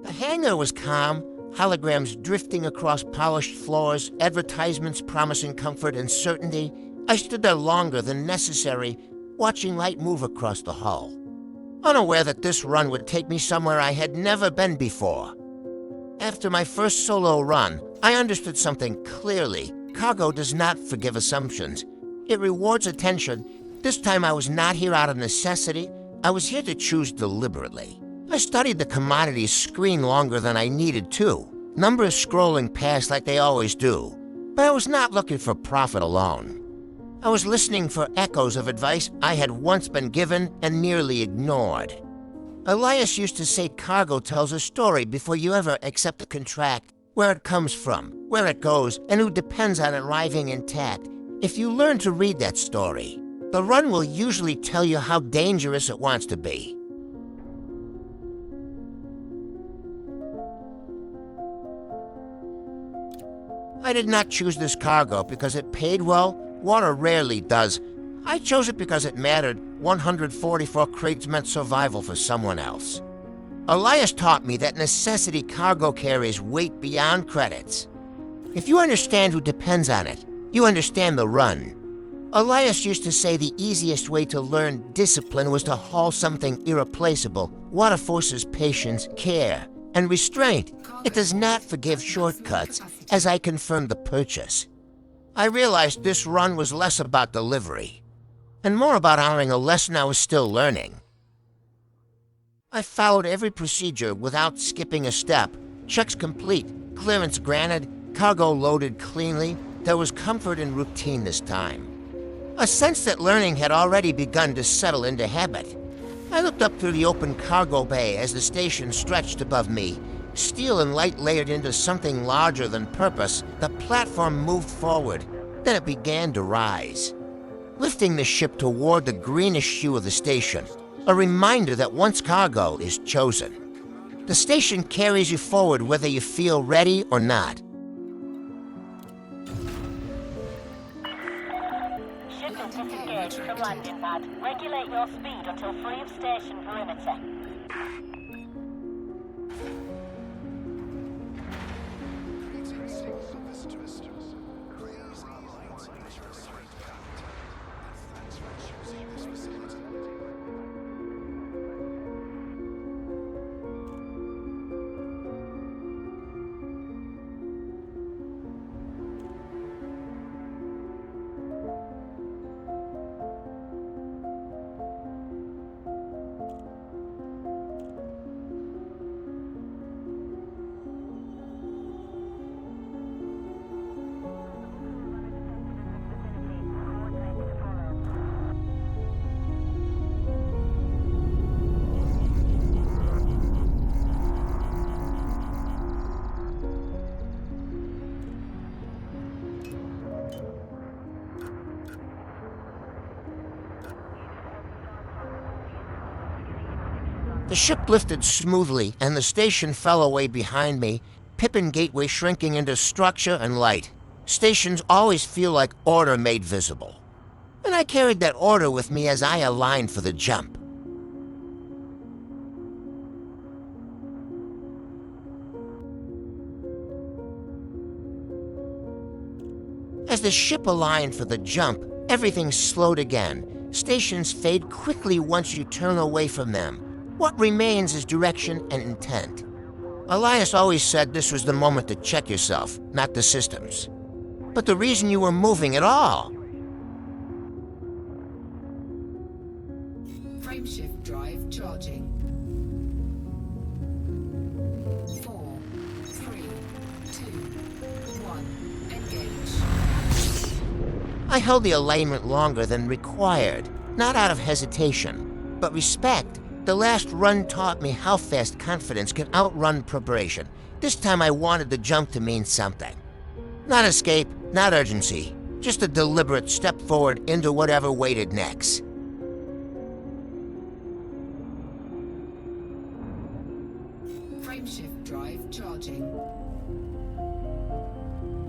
The hangar was calm, holograms drifting across polished floors, advertisements promising comfort and certainty. I stood there longer than necessary, watching light move across the hull, unaware that this run would take me somewhere I had never been before. After my first solo run, I understood something clearly. Cargo does not forgive assumptions. It rewards attention. This time I was not here out of necessity. I was here to choose deliberately. I studied the commodities screen longer than I needed to, numbers scrolling past like they always do. But I was not looking for profit alone. I was listening for echoes of advice I had once been given and nearly ignored. Elias used to say cargo tells a story before you ever accept a contract, where it comes from, where it goes, and who depends on it arriving intact. If you learn to read that story, the run will usually tell you how dangerous it wants to be. I did not choose this cargo because it paid well. Water rarely does. I chose it because it mattered. 144 crates meant survival for someone else. Elias taught me that necessity cargo carries weight beyond credits. If you understand who depends on it, you understand the run. Elias used to say the easiest way to learn discipline was to haul something irreplaceable. Water forces patience, care, and restraint. It does not forgive shortcuts, as I confirmed the purchase. I realized this run was less about delivery, and more about honoring a lesson I was still learning. I followed every procedure without skipping a step. Checks complete, clearance granted, cargo loaded cleanly. There was comfort in routine this time. A sense that learning had already begun to settle into habit. I looked up through the open cargo bay as the station stretched above me. Steel and light layered into something larger than purpose. The platform moved forward. Then it began to rise, lifting the ship toward the greenish hue of the station, a reminder that once cargo is chosen, the station carries you forward whether you feel ready or not. Ship is disengaged from landing pad. Regulate your speed until free of station perimeter. The ship lifted smoothly, and the station fell away behind me, Pippin Gateway shrinking into structure and light. Stations always feel like order made visible. And I carried that order with me as I aligned for the jump. As the ship aligned for the jump, everything slowed again. Stations fade quickly once you turn away from them. What remains is direction and intent. Elias always said this was the moment to check yourself, not the systems. But the reason you were moving at all. Frameshift drive charging. 4, 3, 2, 1, engage. I held the alignment longer than required, not out of hesitation, but respect. The last run taught me how fast confidence can outrun preparation. This time I wanted the jump to mean something. Not escape, not urgency, just a deliberate step forward into whatever waited next. Frameshift drive charging.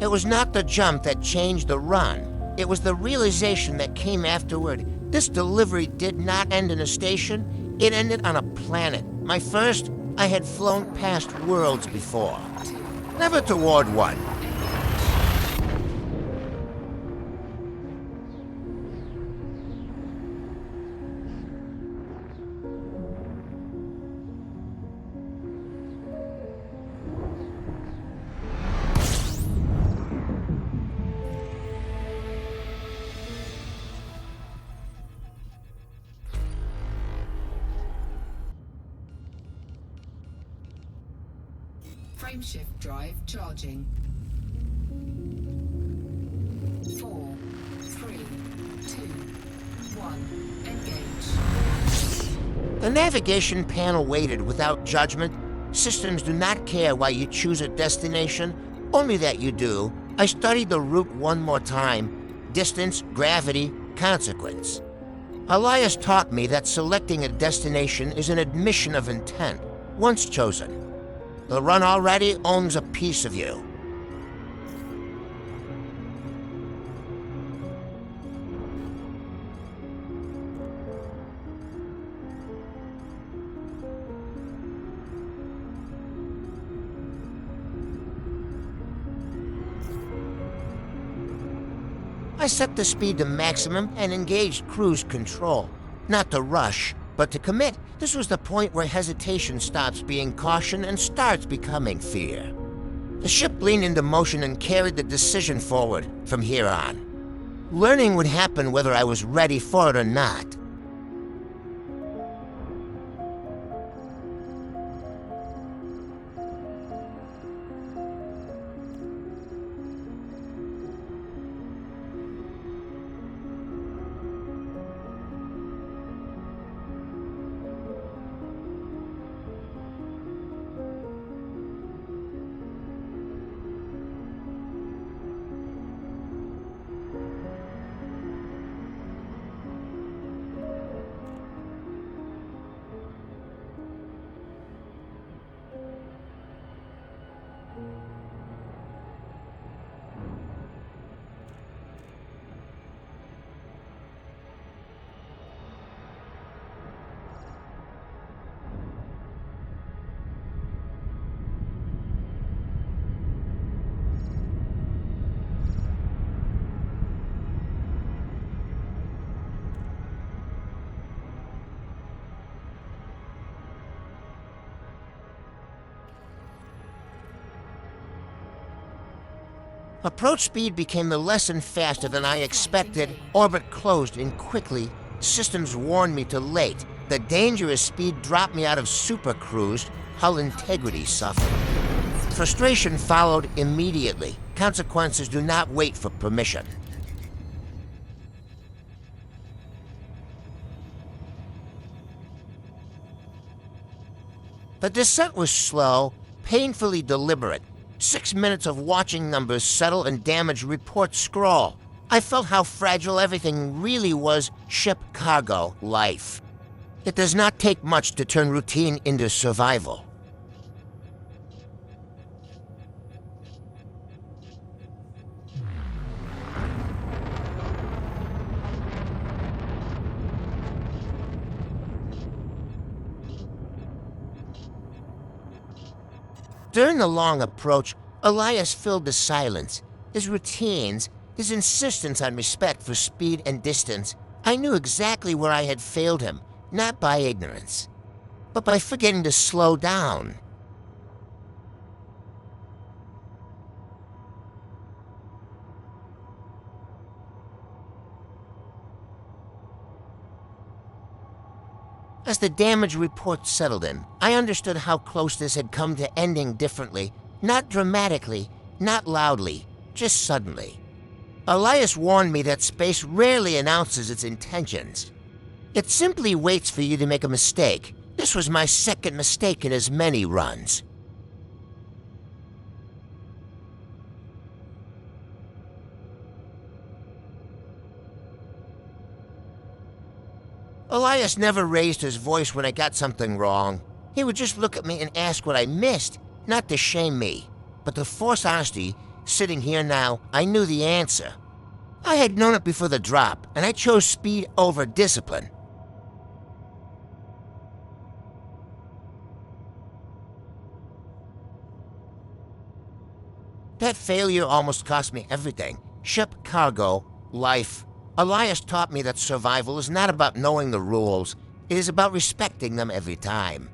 It was not the jump that changed the run. It was the realization that came afterward. This delivery did not end in a station, it ended on a planet. My first. I had flown past worlds before. Never toward one. Frameshift drive charging. 4, 3, 2, 1. Engage. The navigation panel waited without judgment. Systems do not care why you choose a destination, only that you do. I studied the route one more time. Distance, gravity, consequence. Elias taught me that selecting a destination is an admission of intent, once chosen. The run already owns a piece of you. I set the speed to maximum and engaged cruise control. Not to rush, but to commit. This was the point where hesitation stops being caution and starts becoming fear. The ship leaned into motion and carried the decision forward from here on. Learning would happen whether I was ready for it or not. Approach speed became the lesson faster than I expected. Orbit closed in quickly. Systems warned me to late. The dangerous speed dropped me out of super cruise. Hull integrity suffered. Frustration followed immediately. Consequences do not wait for permission. The descent was slow, painfully deliberate. 6 minutes of watching numbers settle and damage reports scroll. I felt how fragile everything really was. Ship, cargo, life. It does not take much to turn routine into survival. During the long approach, Elias filled the silence. His routines, his insistence on respect for speed and distance. I knew exactly where I had failed him, not by ignorance, but by forgetting to slow down. As the damage report settled in, I understood how close this had come to ending differently. Not dramatically, not loudly, just suddenly. Elias warned me that space rarely announces its intentions. It simply waits for you to make a mistake. This was my second mistake in as many runs. Elias never raised his voice when I got something wrong. He would just look at me and ask what I missed, not to shame me. But to force honesty, sitting here now, I knew the answer. I had known it before the drop, and I chose speed over discipline. That failure almost cost me everything. Ship, cargo, life. Elias taught me that survival is not about knowing the rules. It is about respecting them every time.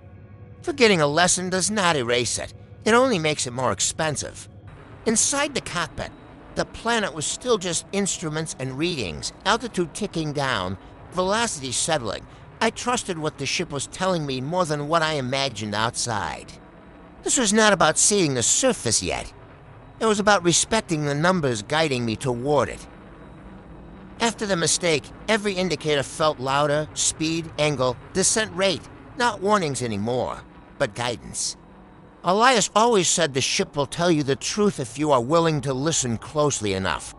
Forgetting a lesson does not erase it. It only makes it more expensive. Inside the cockpit, the planet was still just instruments and readings, altitude ticking down, velocity settling. I trusted what the ship was telling me more than what I imagined outside. This was not about seeing the surface yet. It was about respecting the numbers guiding me toward it. After the mistake, every indicator felt louder: speed, angle, descent rate. Not warnings anymore, but guidance. Elias always said the ship will tell you the truth if you are willing to listen closely enough.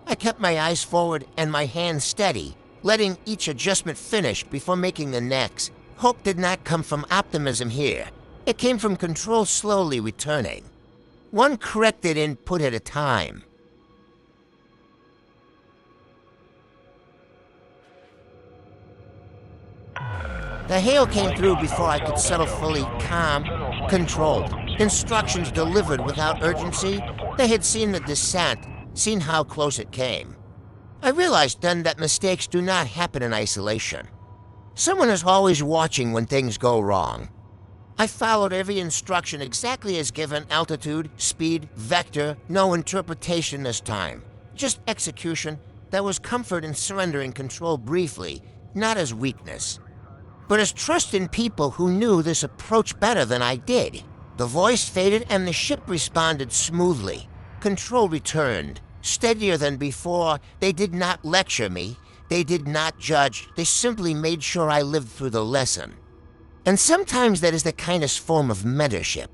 I kept my eyes forward and my hands steady, letting each adjustment finish before making the next. Hope did not come from optimism here. It came from control slowly returning. One corrected input at a time. The hail came through before I could settle fully. Calm, controlled. Instructions delivered without urgency. They had seen the descent, seen how close it came. I realized then that mistakes do not happen in isolation. Someone is always watching when things go wrong. I followed every instruction exactly as given: altitude, speed, vector, no interpretation this time. Just execution. There was comfort in surrendering control briefly, not as weakness, but as trust in people who knew this approach better than I did. The voice faded and the ship responded smoothly. Control returned, steadier than before. They did not lecture me. They did not judge. They simply made sure I lived through the lesson. And sometimes that is the kindest form of mentorship.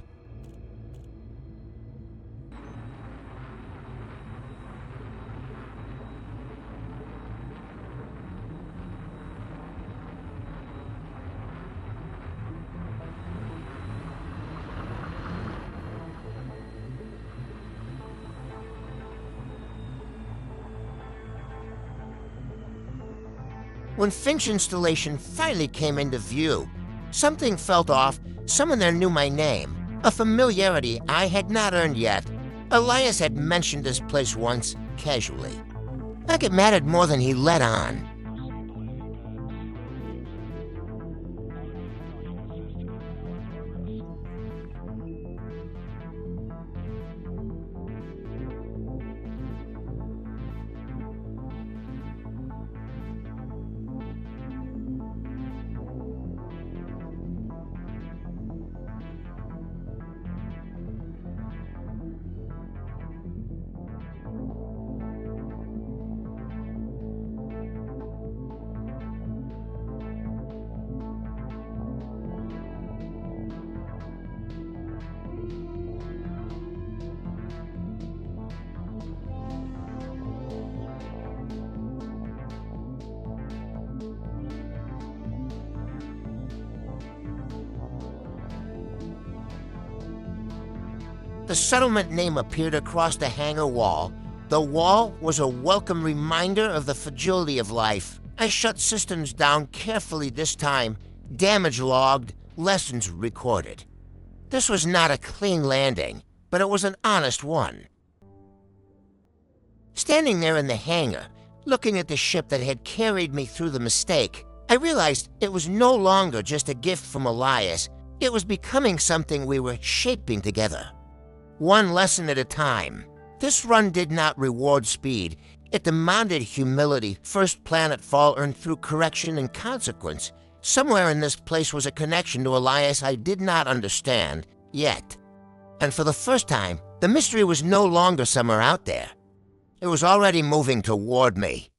When Finch installation finally came into view, something felt off. Someone there knew my name, a familiarity I had not earned yet. Elias had mentioned this place once, casually. Like it mattered more than he let on. The settlement name appeared across the hangar wall. The wall was a welcome reminder of the fragility of life. I shut systems down carefully this time, damage logged, lessons recorded. This was not a clean landing, but it was an honest one. Standing there in the hangar, looking at the ship that had carried me through the mistake, I realized it was no longer just a gift from Elias. It was becoming something we were shaping together. One lesson at a time. This run did not reward speed. It demanded humility. First Planetfall earned through correction and consequence. Somewhere in this place was a connection to Elias I did not understand, yet. And for the first time, the mystery was no longer somewhere out there. It was already moving toward me.